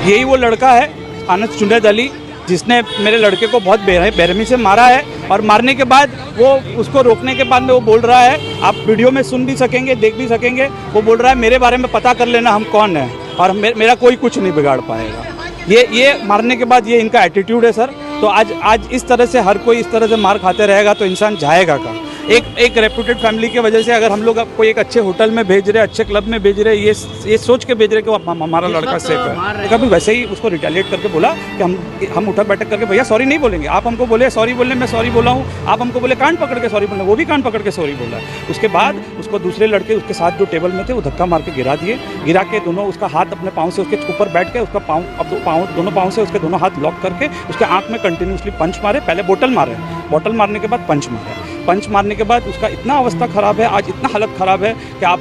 यही वो लड़का है अनस जुनैद अली जिसने मेरे लड़के को बहुत बेरहमी से मारा है। और मारने के बाद वो उसको रोकने के बाद में वो बोल रहा है, आप वीडियो में सुन भी सकेंगे, देख भी सकेंगे, वो बोल रहा है मेरे बारे में पता कर लेना हम कौन है और मेरा कोई कुछ नहीं बिगाड़ पाएगा। ये मारने के बाद ये इनका एटीट्यूड है सर। तो आज इस तरह से हर कोई इस तरह से मार खाते रहेगा तो इंसान जाएगा कहाँ। एक रेप्यूटेड फैमिली की वजह से अगर हम लोग आपको एक अच्छे होटल में भेज रहे, अच्छे क्लब में भेज रहे, ये सोच के भेज रहे कि हमारा लड़का सेफ है, तो कभी वैसे ही उसको रिटेलिएट करके बोला कि हम उठक बैठक करके भैया सॉरी नहीं बोलेंगे। आप हमको बोले सॉरी बोलने में सॉरी बोला हूँ, आप हमको बोले कान पकड़ के सॉरी बोलना, वो भी कान पकड़ के सॉरी बोला है। उसके बाद उसको दूसरे लड़के उसके साथ जो टेबल में थे वो धक्का मार के गिरा दिए। गिरा के दोनों उसका हाथ अपने पाँव से उसके ऊपर बैठ के उसका दोनों पाँव से उसके दोनों हाथ लॉक करके उसके आँख में कंटिन्यूसली पंच मारे। पहले बोतल मारे, बोतल मारने के बाद पंच मारे। पंच मारने के बाद उसका इतना अवस्था ख़राब है, आज इतना हालत ख़राब है कि आप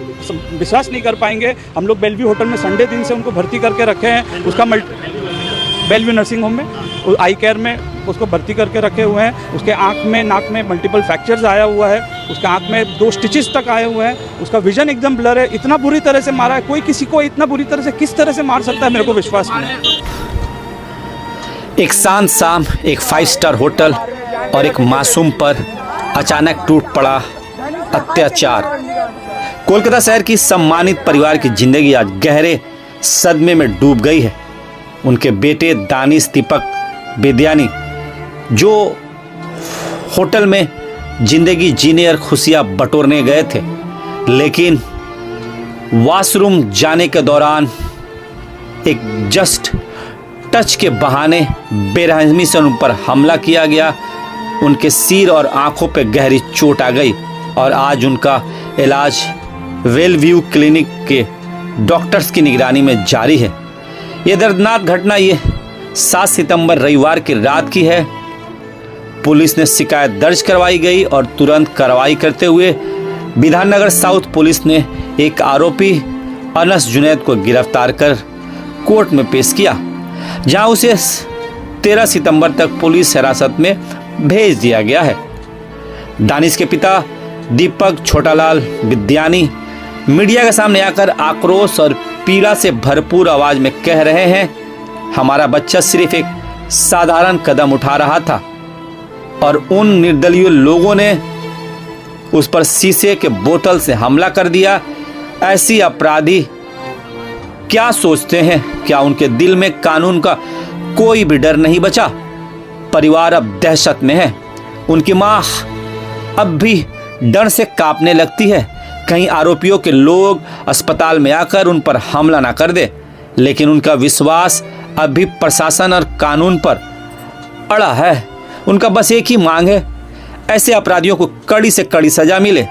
विश्वास नहीं कर पाएंगे। हम लोग बेलव्यू होटल में संडे दिन से उनको भर्ती करके रखे हैं। उसका बेलव्यू नर्सिंग होम में आई केयर में उसको भर्ती करके रखे हुए हैं। उसके आँख में नाक में मल्टीपल फ्रैक्चर्स आया हुआ है, उसके आँख में 2 स्टिचेस तक आए हुए हैं, उसका विजन एकदम ब्लर है। इतना बुरी तरह से मारा है, कोई किसी को इतना बुरी तरह से किस तरह से मार सकता है मेरे को विश्वास नहीं। एक शांत शाम एक 5 स्टार होटल और एक मासूम पर अचानक टूट पड़ा अत्याचार। कोलकाता शहर की सम्मानित परिवार की जिंदगी आज गहरे सदमे में डूब गई है। उनके बेटे दानिश दीपक बेदियानी जो होटल में जिंदगी जीने और खुशियां बटोरने गए थे, लेकिन वॉशरूम जाने के दौरान एक जस्ट टच के बहाने बेरहमी से उन पर हमला किया गया। उनके सिर और आंखों पे गहरी चोट आ गई और आज उनका इलाज वेलव्यू क्लिनिक के डॉक्टर्स की निगरानी में जारी है। ये दर्दनाक घटना ये 7 सितंबर रविवार की रात की है। पुलिस ने शिकायत दर्ज करवाई गई और तुरंत कार्रवाई करते हुए विधाननगर साउथ पुलिस ने एक आरोपी अनस जुनैद को गिरफ्तार कर कोर्ट में पेश किया, जहां उसे 13 सितंबर तक पुलिस हिरासत में भेज दिया गया है। दानिश के पिता दीपक छोटालाल विद्यानी मीडिया के सामने आकर आक्रोश और पीड़ा से भरपूर आवाज में कह रहे हैं, हमारा बच्चा सिर्फ एक साधारण कदम उठा रहा था और उन निर्दलीय लोगों ने उस पर शीशे के बोतल से हमला कर दिया। ऐसी अपराधी क्या सोचते हैं? क्या उनके दिल में कानून का कोई भी डर नहीं बचा? परिवार अब दहशत में है। उनकी मां अब भी डर से कांपने लगती है, कहीं आरोपियों के लोग अस्पताल में आकर उन पर हमला ना कर दे। लेकिन उनका विश्वास अब भी प्रशासन और कानून पर अड़ा है। उनका बस एक ही मांग है, ऐसे अपराधियों को कड़ी से कड़ी सजा मिले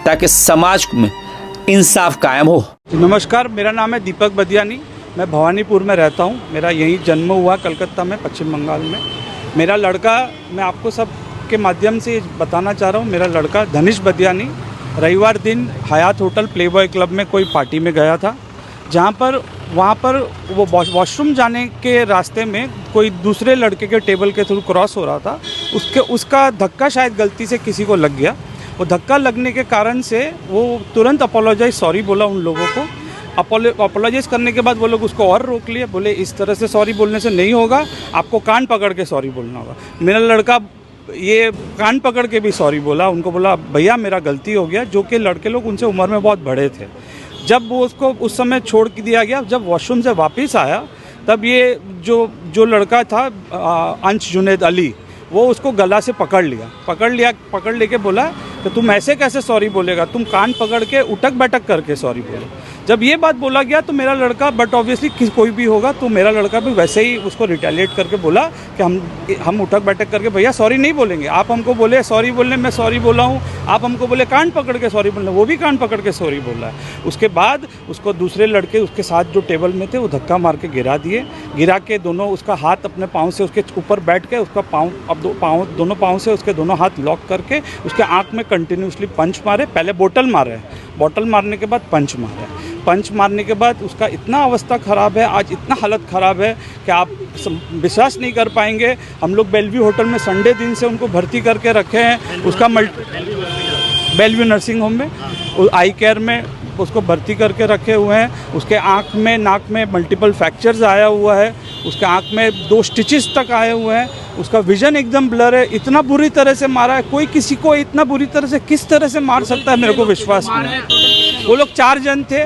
ताकि समाज में इंसाफ कायम हो। नमस्कार, मेरा नाम है दीपक बदियानी। मैं भवानीपुर में रहता हूँ। मेरा यहीं जन्म हुआ कलकत्ता में, पश्चिम बंगाल में। मेरा लड़का, मैं आपको सब के माध्यम से बताना चाह रहा हूँ, मेरा लड़का दानिश बदियानी रविवार दिन हयात होटल प्लेबॉय क्लब में कोई पार्टी में गया था, वहाँ पर वो वॉशरूम जाने के रास्ते में कोई दूसरे लड़के के टेबल के थ्रू क्रॉस हो रहा था। उसका धक्का शायद गलती से किसी को लग गया। वो धक्का लगने के कारण से वो तुरंत अपोलोजाइज सॉरी बोला उन लोगों को। अपोलोजाइज करने के बाद वो लोग उसको और रोक लिए, बोले इस तरह से सॉरी बोलने से नहीं होगा, आपको कान पकड़ के सॉरी बोलना होगा। मेरा लड़का ये कान पकड़ के भी सॉरी बोला, उनको बोला भैया मेरा गलती हो गया, जो कि लड़के लोग उनसे उम्र में बहुत बड़े थे। जब वो उसको उस समय छोड़ के दिया गया, जब वॉशरूम से वापस आया तब ये जो लड़का था अनस जुनैद अली, वो उसको गला से पकड़ लेके बोला कि तुम ऐसे कैसे सॉरी बोलेगा, तुम कान पकड़ के उठक बैठक करके सॉरी बोलो। जब ये बात बोला गया तो मेरा लड़का, बट ऑब्वियसली कोई भी होगा तो मेरा लड़का भी वैसे ही उसको रिटेलिएट करके बोला कि हम उठक बैठक करके भैया सॉरी नहीं बोलेंगे। आप हमको बोले सॉरी बोलने में सॉरी बोला हूँ, आप हमको बोले कान पकड़ के सॉरी बोलना, वो भी कान पकड़ के सॉरी बोला है। उसके बाद उसको दूसरे लड़के उसके साथ जो टेबल में थे वो धक्का मार के गिरा दिए। गिरा के दोनों उसका हाथ अपने पाँव से उसके ऊपर बैठ के उसका दोनों पाँव से उसके दोनों हाथ लॉक करके उसके आँख में कंटिन्यूसली पंच मारे। पहले बोतल मारे, बोतल मारने के बाद पंच मारे। पंच मारने के बाद उसका इतना अवस्था ख़राब है, आज इतना हालत ख़राब है कि आप विश्वास नहीं कर पाएंगे। हम लोग बेलव्यू होटल में संडे दिन से उनको भर्ती करके रखे हैं। उसका बेलव्यू नर्सिंग होम में आई केयर में उसको भर्ती करके रखे हुए हैं। उसके आँख में नाक में मल्टीपल फ्रैक्चर्स आया हुआ है, उसके आँख में 2 स्टिचेस तक आए हुए हैं, उसका विजन एकदम ब्लर है। इतना बुरी तरह से मारा है, कोई किसी को इतना बुरी तरह से किस तरह से मार सकता है मेरे को विश्वास नहीं है। वो लोग 4 जन थे,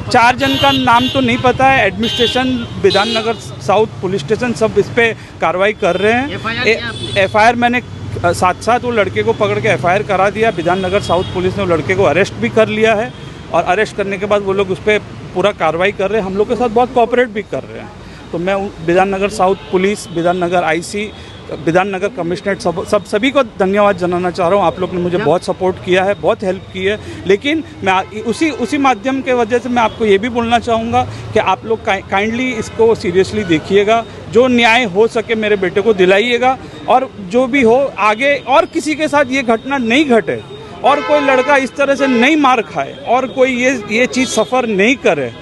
4 जन का नाम तो नहीं पता है। Administration Bidhannagar south police station सब इस पर कार्रवाई कर रहे हैं। FIR मैंने साथ वो लड़के को पकड़ के FIR करा दिया। विधाननगर साउथ पुलिस ने वो लड़के को अरेस्ट भी कर लिया है और अरेस्ट करने के बाद वो लोग उस पर पूरा कार्रवाई कर रहे हैं। हम लोग के साथ बहुत कोऑपरेट भी कर रहे हैं। तो मैं Bidhannagar south police, Bidhannagar IC, Bidhannagar commissionerate सभी को धन्यवाद जनाना चाह रहा हूँ। आप लोग ने मुझे बहुत सपोर्ट किया है, बहुत हेल्प की है। लेकिन मैं उसी माध्यम के वजह से मैं आपको ये भी बोलना चाहूँगा कि आप लोग काइंडली इसको सीरियसली देखिएगा। जो न्याय हो सके मेरे बेटे को दिलाइएगा और जो भी हो आगे और किसी के साथ ये घटना नहीं घटे और कोई लड़का इस तरह से नहीं मार खाए और कोई ये चीज़ सफ़र नहीं करे।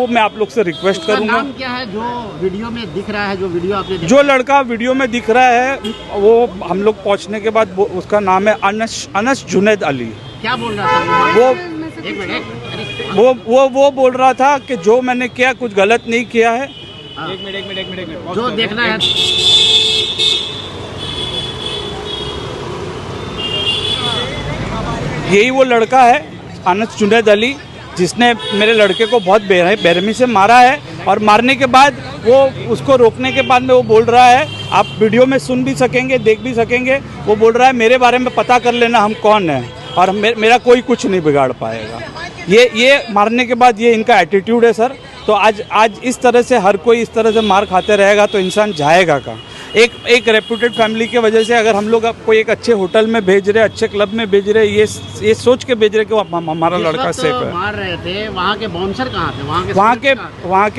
मैं आप लोग से रिक्वेस्ट करूंगा। नाम क्या है जो वीडियो में दिख रहा है, जो वीडियो आपने देखा? जो लड़का वीडियो में दिख रहा है वो हम लोग पहुंचने के बाद उसका नाम है अनस जुनैद अली। क्या बोल रहा था वो? एक मिनट, वो बोल रहा था कि जो मैंने किया कुछ गलत नहीं किया है। एक मिनट जो देखना है। यही वो लड़का है अनस जुनैद अली जिसने मेरे लड़के को बहुत बेरहमी से मारा है। और मारने के बाद वो उसको रोकने के बाद में वो बोल रहा है, आप वीडियो में सुन भी सकेंगे, देख भी सकेंगे। वो बोल रहा है मेरे बारे में पता कर लेना हम कौन है और मेरा कोई कुछ नहीं बिगाड़ पाएगा। ये मारने के बाद ये इनका एटीट्यूड है सर। तो आज इस तरह से हर कोई इस तरह से मार खाते रहेगा तो इंसान जाएगा कहाँ? एक रेप्यूटेड फैमिली की वजह से अगर हम लोग कोई एक अच्छे होटल में भेज रहे, अच्छे क्लब में भेज रहे, ये सोच के भेज रहे कि हमारा लड़का सेफ है। मार रहे थे, वहाँ के बाउंसर कहाँ थे? वहाँ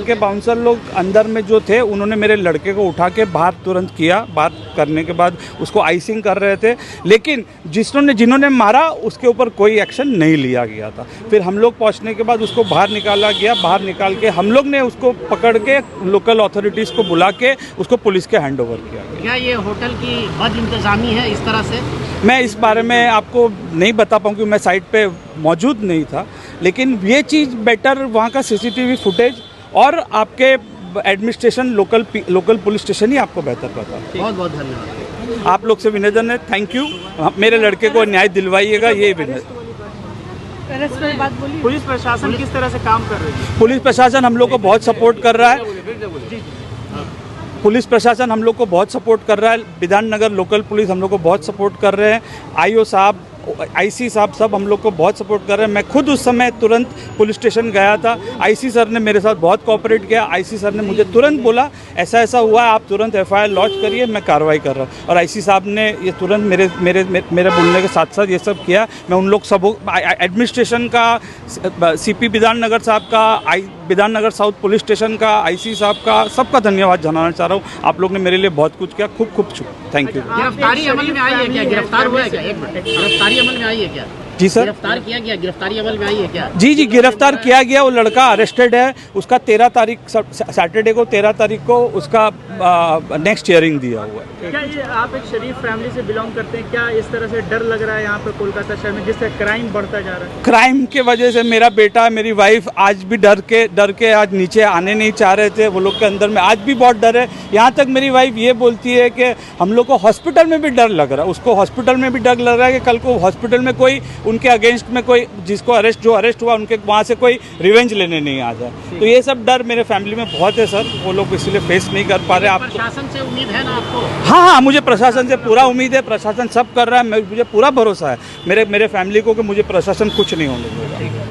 के बाउंसर लोग अंदर में जो थे उन्होंने मेरे लड़के को उठा के बाहर तुरंत किया। बाहर करने के बाद उसको आइसिंग कर रहे थे, लेकिन जिन्होंने मारा उसके ऊपर कोई एक्शन नहीं लिया गया था। फिर हम लोग पहुँचने के बाद उसको बाहर निकाला गया। बाहर निकाल के हम लोग ने उसको पकड़ के लोकल अथॉरिटीज़ को बुला के उसको पुलिस के हैंड ओवर किया। क्या ये होटल की बद इंतजामी है इस तरह से? मैं इस बारे में आपको नहीं बता पाऊँ क्योंकि मैं साइट पे मौजूद नहीं था, लेकिन ये चीज़ बेटर वहाँ का CCTV फुटेज और आपके एडमिनिस्ट्रेशन लोकल पुलिस स्टेशन ही आपको बेहतर पता। बहुत बहुत धन्यवाद। आप लोग से विनम्र है, थैंक यू। मेरे लड़के को न्याय दिलवाइएगा, ये विनम्र। पुलिस प्रशासन किस तरह से काम कर रही है? पुलिस प्रशासन हम लोग को बहुत सपोर्ट कर रहा है। पुलिस प्रशासन हम लोग को बहुत सपोर्ट कर रहा है। विधाननगर लोकल पुलिस हम लोग को बहुत सपोर्ट कर रहे हैं। IO साहब, IC साहब सब हम लोग को बहुत सपोर्ट कर रहे हैं। मैं खुद उस समय तुरंत पुलिस स्टेशन गया था। IC सर ने मेरे साथ बहुत कोऑपरेट किया। IC सर ने मुझे तुरंत बोला ऐसा हुआ है, आप तुरंत FIR लॉन्च करिए, मैं कार्रवाई कर रहा हूँ। और IC साहब ने ये तुरंत मेरे बोलने के साथ साथ ये सब किया। मैं उन लोग सब एडमिनिस्ट्रेशन का, CP विधाननगर साहब का, विधाननगर साउथ पुलिस स्टेशन का, IC साहब का, सबका धन्यवाद जनाना चाह रहा हूँ। आप लोग ने मेरे लिए बहुत कुछ किया, खूब थैंक यू। गिरफ्तारी अमल में आई है क्या? गिरफ्तार हुआ है क्या? एक मिनट, गिरफ्तारी अमल में आई है क्या? जी सर, गिरफ्तार किया गया? गिरफ्तारी अमल में आई है क्या? जी गिरफ्तार किया गया। वो लड़का अरेस्टेड है। उसका 13 तारीख सैटरडे को 13 तारीख को उसका नेक्स्ट हियरिंग दिया हुआ है। क्या ये आप एक शरीफ फैमिली से बिलोंग करते हैं? क्या इस तरह से डर लग रहा है यहाँ पे कोलकाता शहर में जिससे क्राइम बढ़ता जा रहा है? क्राइम के वजह से मेरा बेटा, मेरी वाइफ आज भी डर के आज नीचे आने नहीं चाह रहे थे। वो लोग के अंदर में आज भी बहुत डर है। यहाँ तक मेरी वाइफ ये बोलती है कि हम लोग को हॉस्पिटल में भी डर लग रहा है। उसको हॉस्पिटल में भी डर लग रहा है कि कल को हॉस्पिटल में कोई उनके अगेंस्ट में कोई जो अरेस्ट हुआ उनके वहाँ से कोई रिवेंज लेने नहीं आ जाए। तो ये सब डर मेरे फैमिली में बहुत है सर। वो लोग इसलिए फेस नहीं कर पा रहे। आप प्रशासन से उम्मीद है ना आपको? हाँ, मुझे प्रशासन से पूरा उम्मीद है। प्रशासन सब कर रहा है, मुझे पूरा भरोसा है मेरे फैमिली को कि मुझे प्रशासन कुछ नहीं होने देगा।